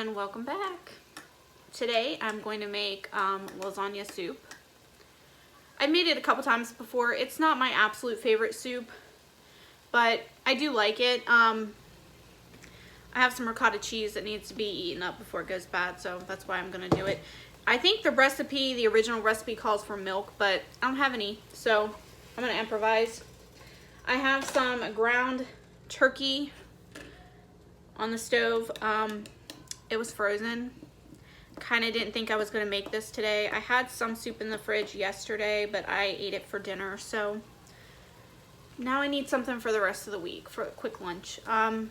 and welcome back. Today I'm going to make lasagna soup. I made it a couple times before. It's not my absolute favorite soup, but I do like it. I have some ricotta cheese that needs to be eaten up before it goes bad, so that's why I'm going to do it. I think the recipe, the original recipe, calls for milk, but I don't have any, so I'm going to improvise. I have some ground turkey on the stove. It was frozen. Kind of didn't think I was going to make this today. I had some soup in the fridge yesterday, but I ate it for dinner, so now I need something for the rest of the week for a quick lunch. I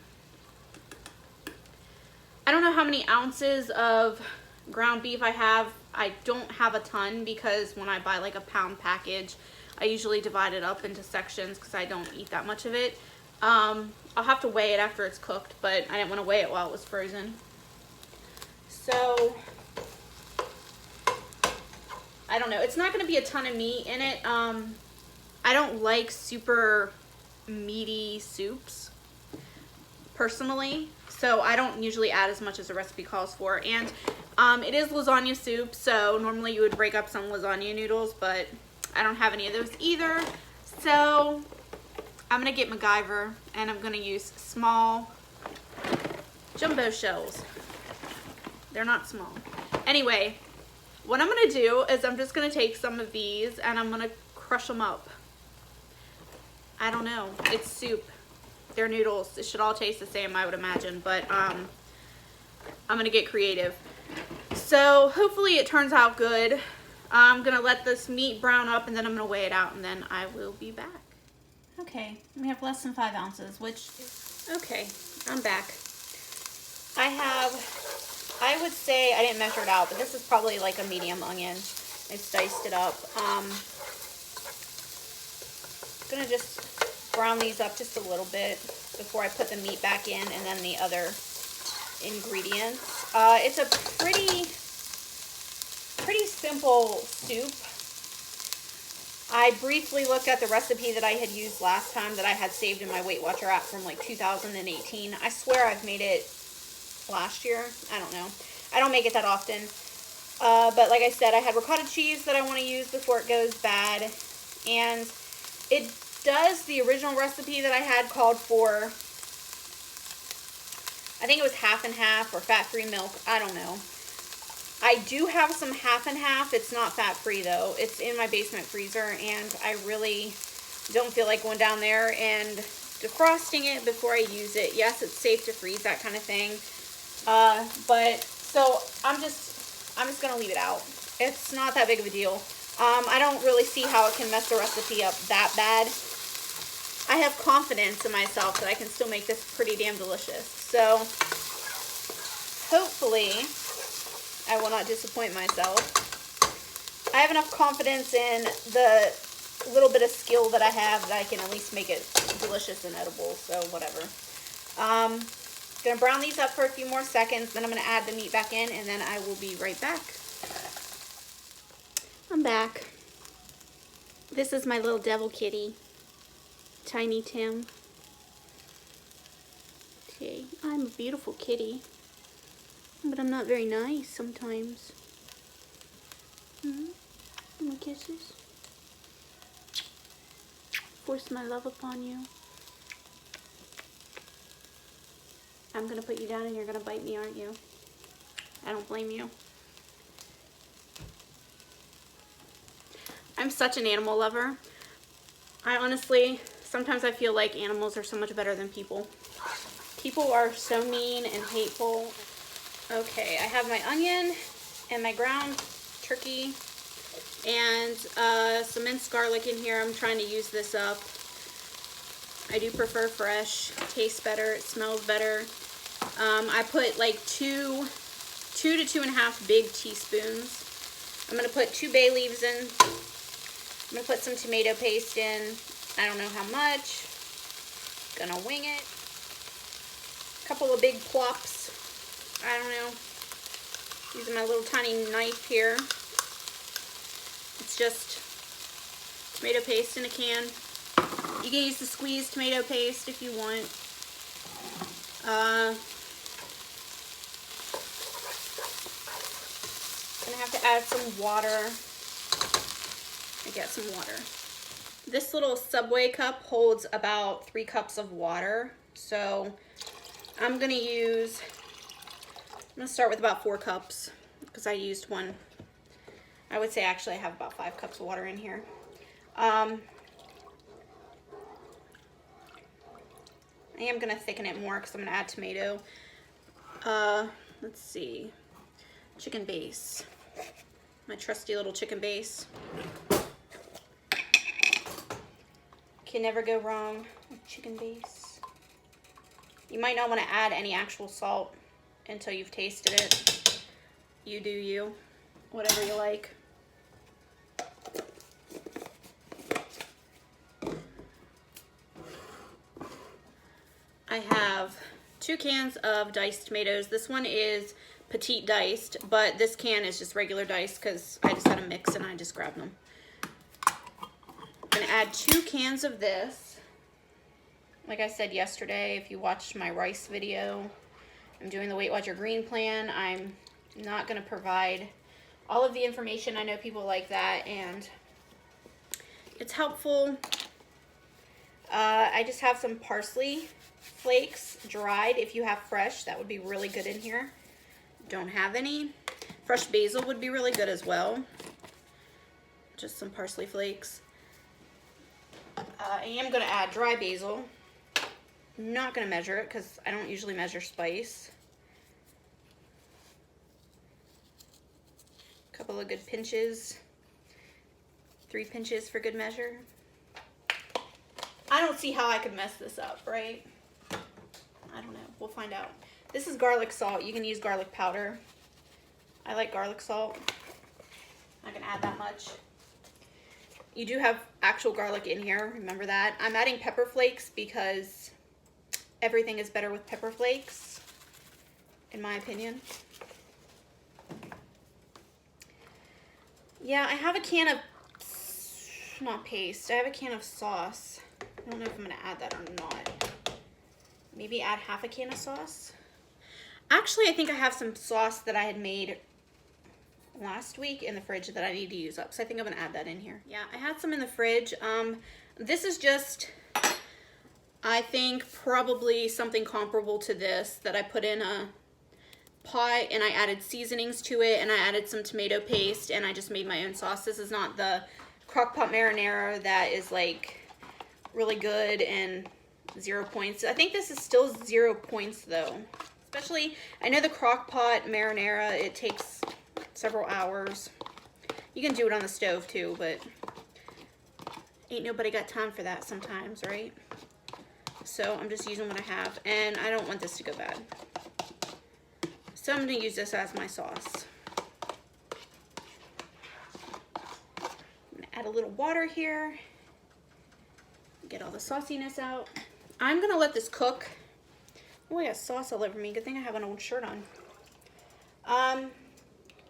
don't know how many ounces of ground beef I have. I don't have a ton because when I buy like a pound package, I usually divide it up into sections because I don't eat that much of it. I'll have to weigh it after it's cooked, but I didn't want to weigh it while it was frozen. So, I don't know. It's not going to be a ton of meat in it. I don't like super meaty soups, personally. So, I don't usually add as much as the recipe calls for. And it is lasagna soup, so normally you would break up some lasagna noodles, but I don't have any of those either. So, I'm going to get MacGyver, and I'm going to use small jumbo shells. They're not small. Anyway, what I'm going to do is I'm just going to take some of these and I'm going to crush them up. I don't know. It's soup. They're noodles. It should all taste the same, I would imagine, but I'm going to get creative. So hopefully it turns out good. I'm going to let this meat brown up and then I'm going to weigh it out and then I will be back. Okay, we have less than 5 ounces, which is okay. I'm back. I would say, I didn't measure it out, but this is probably like a medium onion. I diced it up. I'm gonna just brown these up just a little bit before I put the meat back in and then the other ingredients. It's a pretty simple soup. I briefly looked at the recipe that I had used last time that I had saved in my Weight Watcher app from like 2018. I swear I've made it last year. I don't know. I don't make it that often. But like I said, I had ricotta cheese that I want to use before it goes bad. And it does, the original recipe that I had called for, I think it was half and half or fat-free milk. I don't know. I do have some half and half. It's not fat-free though. It's in my basement freezer and I really don't feel like going down there and defrosting it before I use it. Yes, it's safe to freeze, that kind of thing. But so I'm just gonna leave it out. It's not that big of a deal. I don't really see how it can mess the recipe up that bad. I have confidence in myself that I can still make this pretty damn delicious. So hopefully I will not disappoint myself. I have enough confidence in the little bit of skill that I have that I can at least make it delicious and edible, so whatever. Gonna brown these up for a few more seconds, then I'm gonna add the meat back in, and then I will be right back. I'm back. This is my little devil kitty, Tiny Tim. Okay, I'm a beautiful kitty, but I'm not very nice sometimes. My kisses. Force my love upon you. I'm gonna put you down and you're gonna bite me, aren't you? I don't blame you. I'm such an animal lover. I honestly, sometimes I feel like animals are so much better than people. People are so mean and hateful. Okay, I have my onion and my ground turkey and some minced garlic in here. I'm trying to use this up. I do prefer fresh. It tastes better. It smells better. I put like 2 to 2.5 big teaspoons. I'm going to put 2 bay leaves in. I'm going to put some tomato paste in. I don't know how much. Gonna wing it. A couple of big plops. I don't know. Using my little tiny knife here. It's just tomato paste in a can. You can use the squeezed tomato paste if you want. gonna have to add some water. Get some water. This little Subway cup holds about 3 cups of water. So I'm gonna start with about 4 cups because I used one. I would say actually I have about 5 cups of water in here. I am gonna thicken it more because I'm gonna add tomato. Let's see, chicken base. My trusty little chicken base. Can never go wrong with chicken base. You might not want to add any actual salt until you've tasted it. You do you. Whatever you like. I have 2 cans of diced tomatoes. This one is petite diced, but this can is just regular diced because I just had a mix and I just grabbed them. I'm gonna add 2 cans of this. Like I said yesterday, if you watched my rice video, I'm doing the Weight Watcher Green Plan. I'm not gonna provide all of the information. I know people like that and it's helpful. I just have some parsley flakes dried. If you have fresh, that would be really good in here. Don't have any. Fresh basil would be really good as well. Just some parsley flakes. I am going to add dry basil. Not going to measure it because I don't usually measure spice. A couple of good pinches. 3 pinches for good measure. I don't see how I could mess this up, right? I don't know. We'll find out. This is garlic salt. You can use garlic powder. I like garlic salt. I'm not going to add that much. You do have actual garlic in here. Remember that. I'm adding pepper flakes because everything is better with pepper flakes, in my opinion. Yeah, I have a can of, not paste, I have a can of sauce. I don't know if I'm going to add that or not. Maybe add half a can of sauce. Actually, I think I have some sauce that I had made last week in the fridge that I need to use up. So I think I'm going to add that in here. Yeah, I had some in the fridge. This is just, I think, probably something comparable to this that I put in a pot and I added seasonings to it and I added some tomato paste and I just made my own sauce. This is not the crock pot marinara that is like really good and 0 points. I think this is still 0 points though. Especially, I know the crock pot marinara, it takes several hours. You can do it on the stove too, but ain't nobody got time for that sometimes, right? So I'm just using what I have and I don't want this to go bad. So I'm going to use this as my sauce. I'm going to add a little water here. Get all the sauciness out. I'm going to let this cook. Oh, I got sauce all over me. Good thing I have an old shirt on. I'm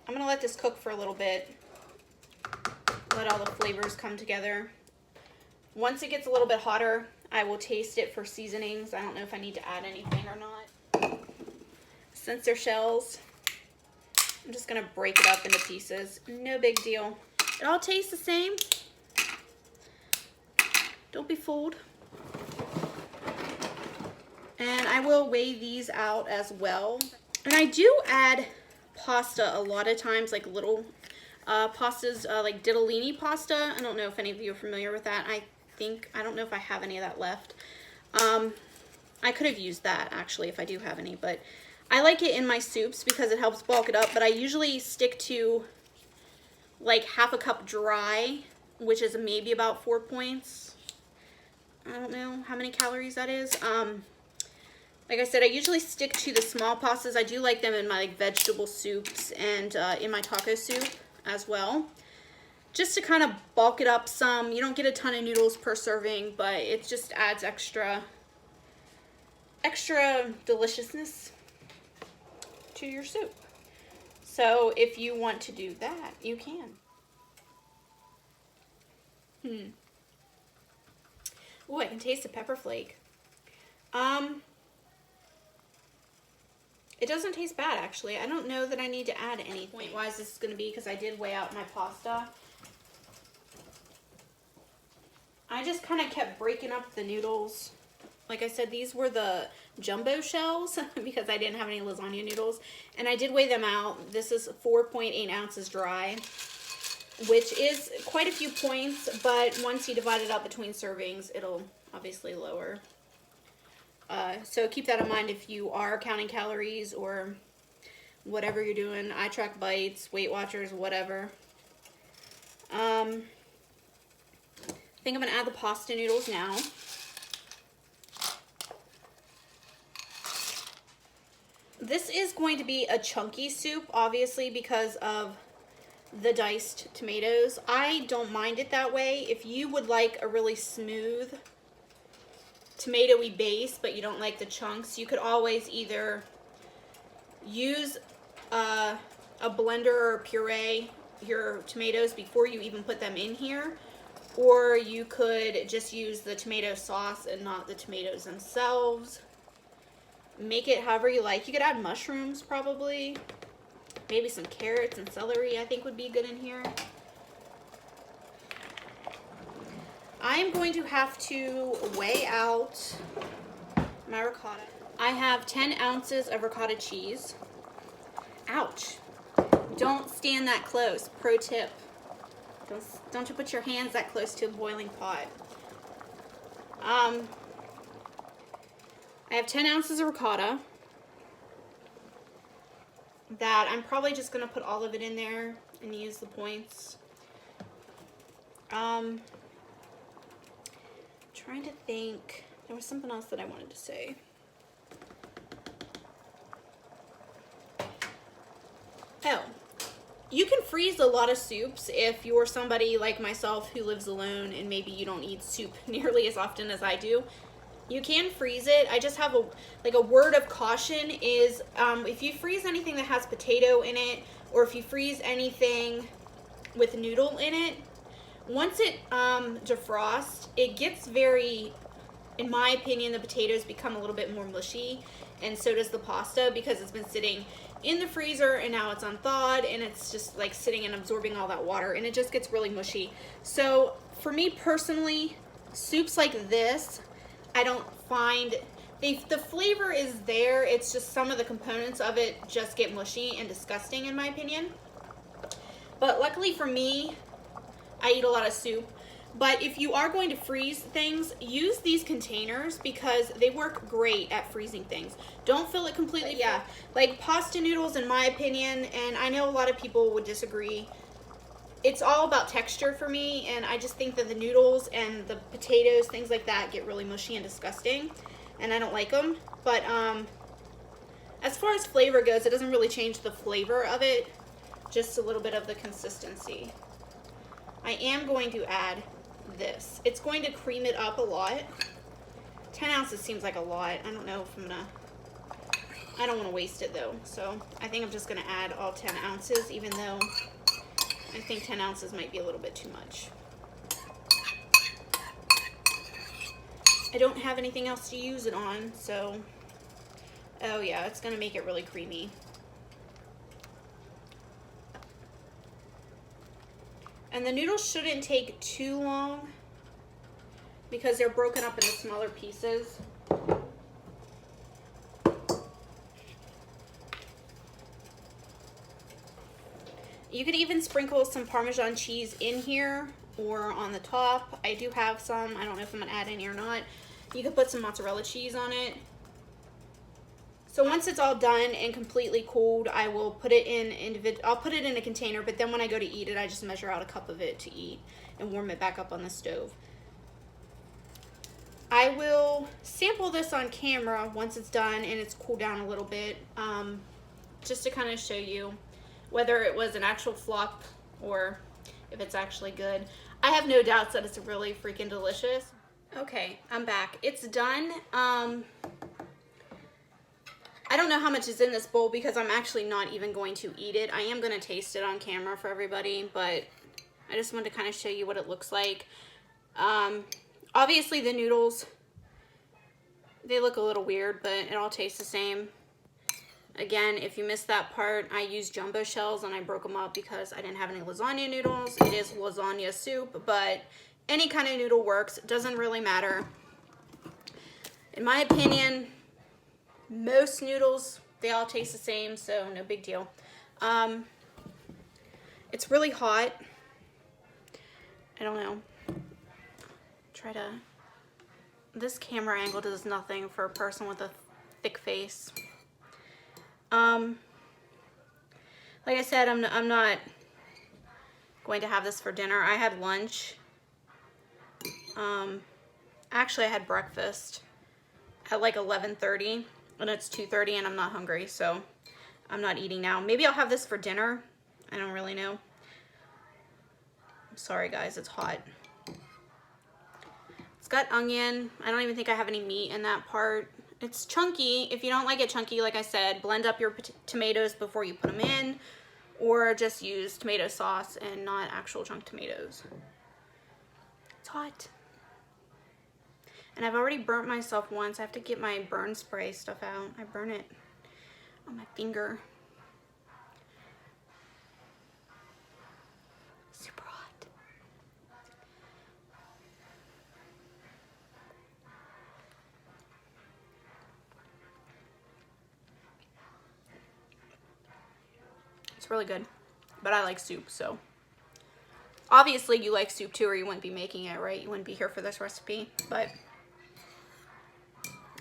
going to let this cook for a little bit. Let all the flavors come together. Once it gets a little bit hotter, I will taste it for seasonings. I don't know if I need to add anything or not. Since they're shells, I'm just going to break it up into pieces. No big deal. It all tastes the same. Don't be fooled. And I will weigh these out as well. And I do add pasta a lot of times, like little pastas, like ditalini pasta. I don't know if any of you are familiar with that. I don't know if I have any of that left. I could have used that actually if I do have any, but I like it in my soups because it helps bulk it up, but I usually stick to like half a cup dry, which is maybe about 4 points. I don't know how many calories that is. Like I said, I usually stick to the small pastas. I do like them in my like vegetable soups and in my taco soup as well. Just to kind of bulk it up some. You don't get a ton of noodles per serving, but it just adds extra deliciousness to your soup. So if you want to do that, you can. Oh, I can taste the pepper flake. It doesn't taste bad, actually. I don't know that I need to add anything. Point-wise, this is going to be because I did weigh out my pasta. I just kind of kept breaking up the noodles. Like I said, these were the jumbo shells because I didn't have any lasagna noodles. And I did weigh them out. This is 4.8 ounces dry, which is quite a few points. But once you divide it up between servings, it'll obviously lower. So keep that in mind if you are counting calories or whatever you're doing. I track bites, Weight Watchers, whatever. I think I'm going to add the pasta noodles now. This is going to be a chunky soup, obviously, because of the diced tomatoes. I don't mind it that way. If you would like a really smooth tomatoey base, but you don't like the chunks, you could always either use a blender or puree your tomatoes before you even put them in here, or you could just use the tomato sauce and not the tomatoes themselves. Make it however you like. You could add mushrooms probably, maybe some carrots and celery I think would be good in here. I am going to have to weigh out my ricotta. I have 10 ounces of ricotta cheese. Ouch. Don't stand that close. Pro tip. Don't you put your hands that close to a boiling pot. I have 10 ounces of ricotta that I'm probably just going to put all of it in there and use the points. Trying to think. There was something else that I wanted to say. Oh, you can freeze a lot of soups if you're somebody like myself who lives alone and maybe you don't eat soup nearly as often as I do. You can freeze it. I just have a word of caution is if you freeze anything that has potato in it, or if you freeze anything with noodle in it, once it defrosts, it gets very, in my opinion, the potatoes become a little bit more mushy, and so does the pasta because it's been sitting in the freezer and now it's unthawed and it's just like sitting and absorbing all that water, and it just gets really mushy. So for me personally, soups like this, I don't find, the flavor is there, it's just some of the components of it just get mushy and disgusting in my opinion. But luckily for me, I eat a lot of soup. But if you are going to freeze things, use these containers because they work great at freezing things. Don't fill it completely. Yeah, like pasta noodles, in my opinion, and I know a lot of people would disagree, it's all about texture for me, and I just think that the noodles and the potatoes, things like that, get really mushy and disgusting, and I don't like them. But as far as flavor goes, it doesn't really change the flavor of it, just a little bit of the consistency. I am going to add this. It's going to cream it up a lot. 10 ounces seems like a lot. I don't know if I'm gonna, I don't want to waste it though, so I think I'm just gonna add all 10 ounces, even though I think 10 ounces might be a little bit too much. I don't have anything else to use it on, so, oh yeah, it's gonna make it really creamy. And the noodles shouldn't take too long because they're broken up into smaller pieces. You could even sprinkle some Parmesan cheese in here or on the top. I do have some. I don't know if I'm going to add any or not. You could put some mozzarella cheese on it. So once it's all done and completely cooled, I will put it in I'll put it in a container, but then when I go to eat it, I just measure out a cup of it to eat and warm it back up on the stove. I will sample this on camera once it's done and it's cooled down a little bit, just to kind of show you whether it was an actual flop or if it's actually good. I have no doubts that it's really freaking delicious. Okay, I'm back. It's done. I don't know how much is in this bowl because I'm actually not even going to eat it. I am going to taste it on camera for everybody, but I just wanted to kind of show you what it looks like. Obviously the noodles, they look a little weird, but it all tastes the same. Again, if you missed that part, I used jumbo shells and I broke them up because I didn't have any lasagna noodles. It is lasagna soup, but any kind of noodle works. It doesn't really matter. In my opinion, most noodles, they all taste the same, so no big deal. It's really hot. I don't know. This camera angle does nothing for a person with a thick face. Like I said, I'm not going to have this for dinner. I had lunch. Actually, I had breakfast at like 11:30, and it's 2:30, and I'm not hungry, so I'm not eating now. Maybe I'll have this for dinner. I don't really know. I'm sorry, guys. It's hot. It's got onion. I don't even think I have any meat in that part. It's chunky. If you don't like it chunky, like I said, blend up your tomatoes before you put them in, or just use tomato sauce and not actual chunk tomatoes. It's hot. And I've already burnt myself once. I have to get my burn spray stuff out. I burn it on my finger. Super hot. It's really good, but I like soup, so. Obviously you like soup too, or you wouldn't be making it, right? You wouldn't be here for this recipe, but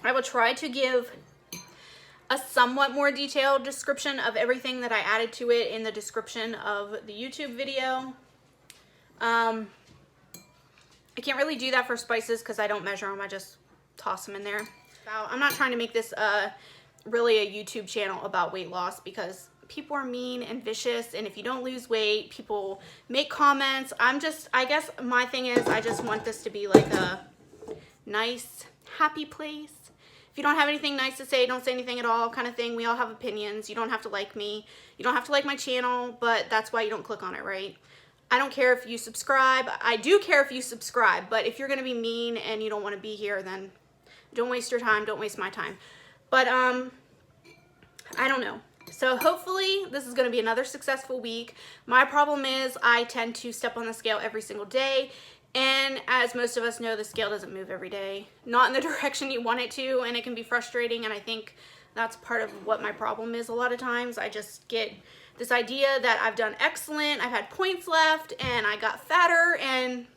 I will try to give a somewhat more detailed description of everything that I added to it in the description of the YouTube video. I can't really do that for spices because I don't measure them. I just toss them in there. I'm not trying to make this really a YouTube channel about weight loss, because people are mean and vicious, and if you don't lose weight, people make comments. I guess my thing is, I just want this to be like a nice, happy place. If you don't have anything nice to say, don't say anything at all, kind of thing. We all have opinions. You don't have to like me. You don't have to like my channel, but that's why you don't click on it, right? I don't care if you subscribe. I do care if you subscribe, but if you're going to be mean and you don't want to be here, then don't waste your time. Don't waste my time. But, I don't know. So hopefully this is going to be another successful week. My problem is I tend to step on the scale every single day. And as most of us know, the scale doesn't move every day. Not in the direction you want it to, and it can be frustrating. And I think that's part of what my problem is a lot of times. I just get this idea that I've done excellent, I've had points left, and I got fatter, and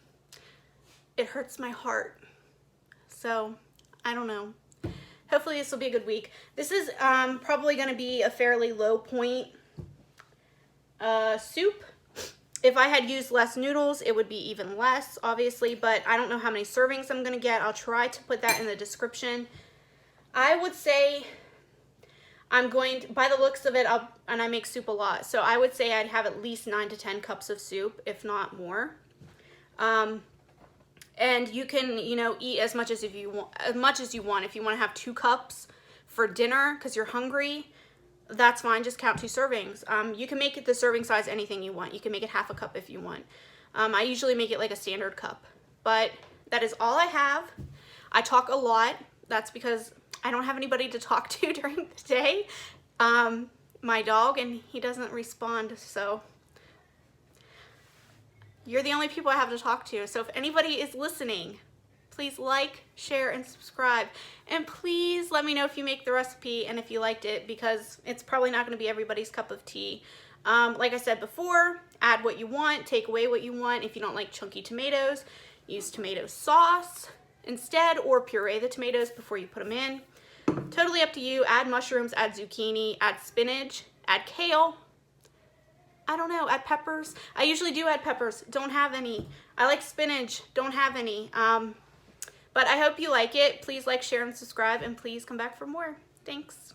it hurts my heart. So I don't know. Hopefully this will be a good week. This is probably going to be a fairly low point soup. If I had used less noodles, it would be even less, obviously, but I don't know how many servings I'm going to get. I'll try to put that in the description. I would say I'm going to, by the looks of it, and I make soup a lot, so I would say I'd have at least 9 to 10 cups of soup, if not more. And you can, you know, eat as much as you want. If you want to have 2 cups for dinner because you're hungry, that's fine. Just count 2 servings. You can make it the serving size anything you want. You can make it half a cup if you want. I usually make it like a standard cup. But that is all I have. I talk a lot. That's because I don't have anybody to talk to during the day. My dog, and he doesn't respond, so you're the only people I have to talk to. So if anybody is listening, please like, share, and subscribe. And please let me know if you make the recipe and if you liked it, because it's probably not going to be everybody's cup of tea. Like I said before, add what you want, take away what you want. If you don't like chunky tomatoes, use tomato sauce instead, or puree the tomatoes before you put them in. Totally up to you. Add mushrooms, add zucchini, add spinach, add kale. I don't know, add peppers. I usually do add peppers. Don't have any. I like spinach. Don't have any. But I hope you like it. Please like, share, and subscribe, and please come back for more. Thanks.